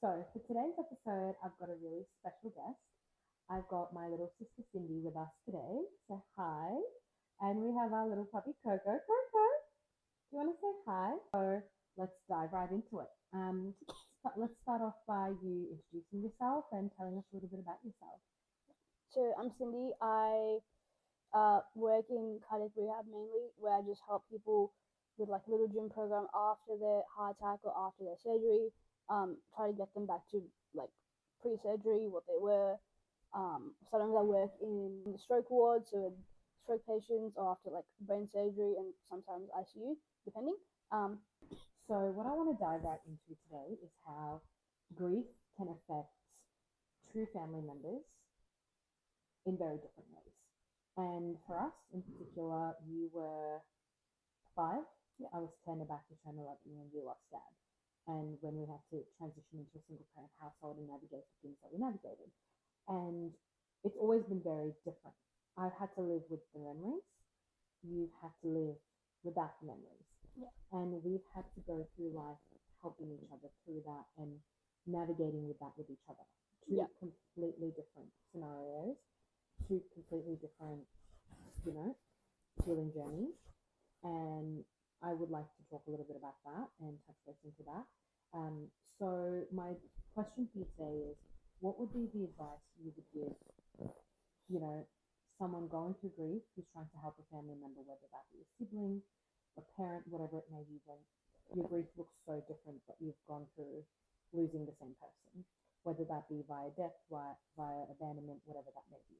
So, for today's episode, I've got a really special guest. I've got my little sister Cindy with us today. So, hi. And we have our little puppy Coco. Coco, do you want to say hi? So, let's dive right into it. Let's start off by you introducing yourself and telling us a little bit about yourself. So I'm Cindy. I work in cardiac rehab mainly, where I just help people with like little gym program after their heart attack or after their surgery. Try to get them back to like pre-surgery what they were. Sometimes I work in the stroke ward, so stroke patients, or after like brain surgery, and sometimes ICU, depending. Um, So, what I want to dive right into today is how grief can affect true family members in very different ways. And for us in particular, you were 5. yeah, I was 10, about to turn 11 when we lost dad. And when we had to transition into a single parent household and navigate the things that we navigated. And it's always been very different. I've had to live with the memories. You've had to live without the memories. yeah, And we've had to go through life helping each other through that and navigating with that with each other. Two yeah. completely different scenarios, two completely different, you know, healing journeys. And I would like to talk a little bit about that and touch base into that. So my question for you today is, what would be the advice you would give, you know, someone going through grief who's trying to help a family member, whether that be a sibling, a parent, whatever it may be, when your grief looks so different, but you've gone through losing the same person, whether that be via death, via abandonment, whatever that may be.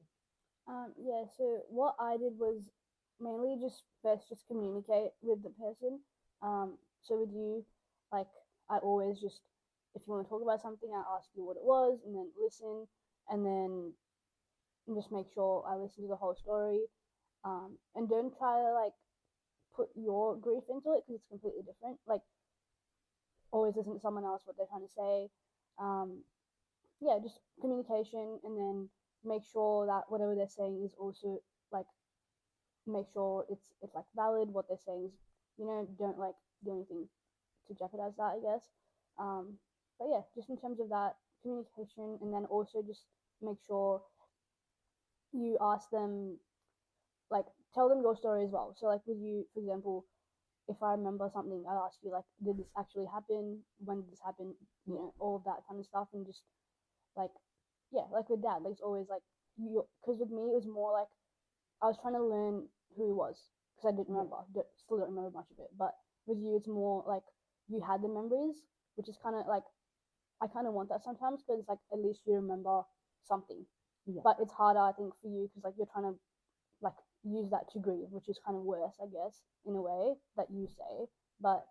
Yeah, so what I did was mainly just first just communicate with the person. So with you, like I always just, if you want to talk about something, I ask you what it was and then listen and then just make sure I listen to the whole story. And don't try to like put your grief into it because it's completely different. Like always listen to someone else what they're trying to say. Um, yeah, just communication and then make sure that whatever they're saying is also like make sure it's like valid what they're saying is, don't like do anything to jeopardize that, I guess. But yeah, just in terms of that communication, and then also just make sure you ask them, like tell them your story as well. So like with you, for example, if I remember something, I'll ask you like, did this actually happen? When did this happen? Yeah, All of that kind of stuff, and just like, yeah, like with dad, like it's always like you, because with me it was more like I was trying to learn who he was because I didn't yeah, remember. Still don't remember much of it. But with you, it's more like you had the memories, which is kind of like I kind of want that sometimes because like at least you remember something. yeah. But it's harder, I think, for you because like you're trying to like use that to grieve, which is kind of worse, I guess, in a way that you say. But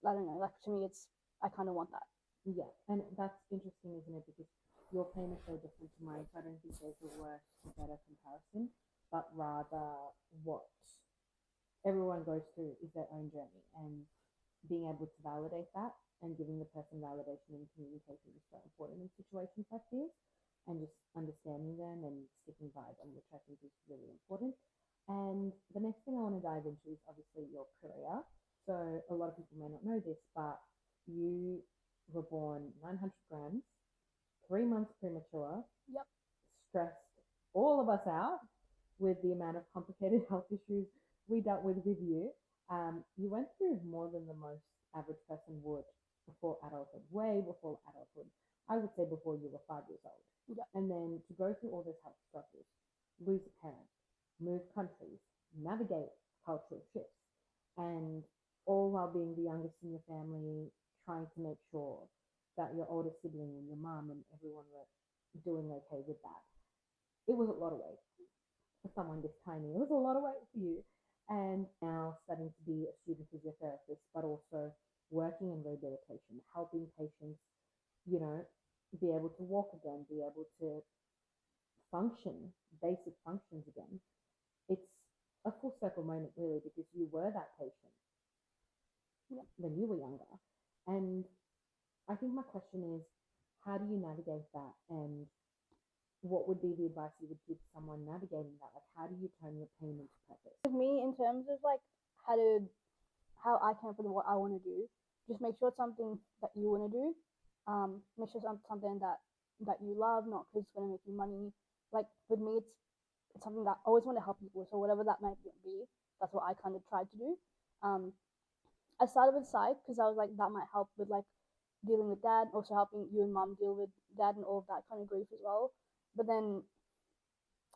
I don't know. Like to me, it's I kind of want that. Yeah, and that's interesting, isn't it? Because your pain is so different to mine, so I don't think there's a worse or better comparison, but rather what everyone goes through is their own journey, and being able to validate that and giving the person validation and communication is so important in situations like this, and just understanding them and sticking by them, which I think is really important. And the next thing I want to dive into is obviously your career. So a lot of people may not know this, but you were born 900 grams, 3 months premature, Yep. stressed all of us out with the amount of complicated health issues we dealt with you. You went through more than the most average person would before adulthood, way before adulthood. I would say before you were 5 years old. Yep. And then to go through all those health struggles, lose a parent, move countries, navigate cultural shifts, and all while being the youngest in your family, trying to make sure that your older sibling and your mom and everyone were doing okay with that. It was a lot of weight for someone this tiny. It was a lot of weight for you. And now studying to be a student physiotherapist, but also working in rehabilitation, helping patients, you know, be able to walk again, be able to function, basic functions again. It's a full circle moment, really, because you were that patient Yep. when you were younger. And I think my question is, how do you navigate that? And what would be the advice you would give someone navigating that? Like, how do you turn your pain into purpose? With me, in terms of like how to how I came up with what I want to do, just make sure it's something that you want to do. Make sure something that you love, not because it's going to make you money. Like with me, it's something that I always want to help people. So whatever that might be, that's what I kind of tried to do. Um, I started with psych because I was like that might help with like dealing with dad, also helping you and mom deal with dad and all of that kind of grief as well. But then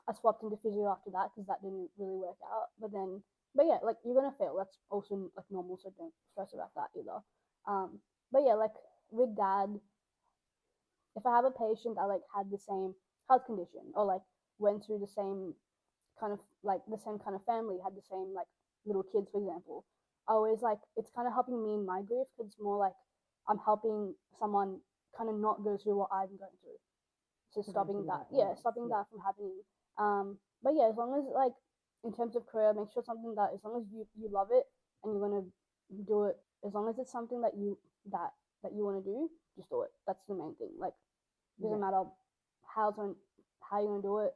I swapped into physio after that because that didn't really work out. But yeah, like you're gonna fail. That's also like normal, so don't stress about that either. But yeah, like with dad, if I have a patient that like had the same health condition or like went through the same kind of like the same kind of family, had the same like little kids, for example, I always like it's kind of helping me in my grief because it's more like I'm helping someone kind of not go through what I'm going through. So stopping Preventing that, that yeah, loss. stopping Yeah. that from happening. But yeah, as long as like in terms of career, make sure something that as long as you love it and you're gonna do it, as long as it's something that that you want to do, just do it. That's the main thing. Like it doesn't Yeah. matter how it's on, how you're gonna do it,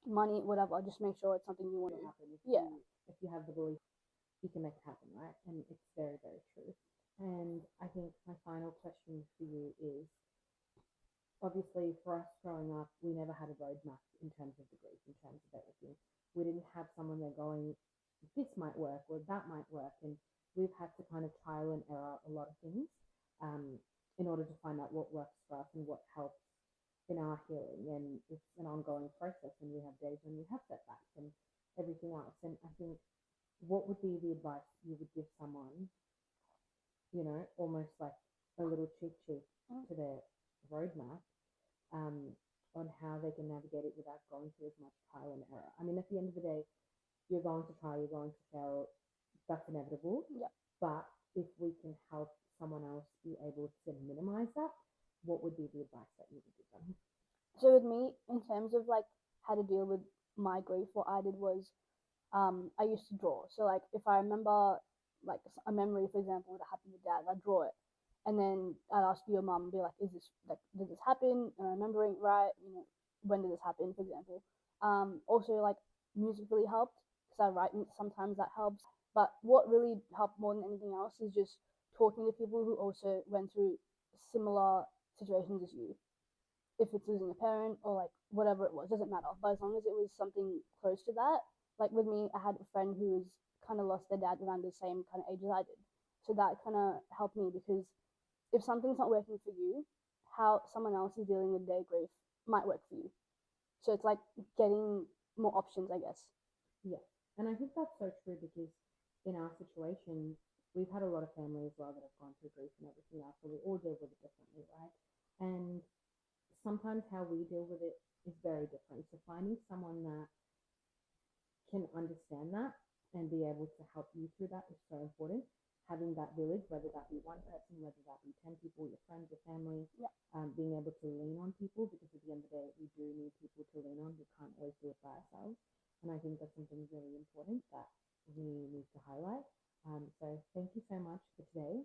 money, whatever. Just make sure it's something you want to It'll do. happen Yeah. if you have the belief you can make it happen, right? And it's very, very true. And I think my final question for you is obviously for us growing up, we never had a roadmap in terms of the grief, in terms of everything. We didn't have someone there going, this might work or that might work. And we've had to kind of trial and error a lot of things um, in order to find out what works for us and what helps in our healing. And it's an ongoing process. And we have days when we have setbacks and everything else. And I think what would be the advice you would give someone, almost like a little cheat sheet to their roadmap um, on how they can navigate it without going through as much trial and error. I mean, at the end of the day, you're going to try, you're going to fail. That's inevitable. Yeah. But if we can help someone else be able to minimize that, what would be the advice that you would give them? So with me, in terms of like how to deal with my grief, what I did was I used to draw. So like if I remember like a memory, for example, that happened with dad, I'd draw it, and then I'd ask your mum, and be like, "Is this like did this happen? Am I remembering right? When did this happen?" For example. Also like music really helped because I write sometimes that helps. But what really helped more than anything else is just talking to people who also went through similar situations as you. If it's losing a parent or like whatever it was, doesn't matter. But as long as it was something close to that, like with me, I had a friend who was kind of lost their dad around the same kind of age as I did. So that kind of helped me because if something's not working for you, how someone else is dealing with their grief might work for you. So it's like getting more options, I guess. Yeah. And I think that's so true because in our situation, we've had a lot of family as well that have gone through grief and everything else. So we all deal with it differently, right? And sometimes how we deal with it is very different. So finding someone that can understand that and be able to help you through that is so important. Having that village, whether that be one person, whether that be 10 people, your friends, your family, Yeah. being able to lean on people because at the end of the day, we do need people to lean on. We can't always do it by ourselves. And I think that's something really important that we need to highlight. So thank you so much for today.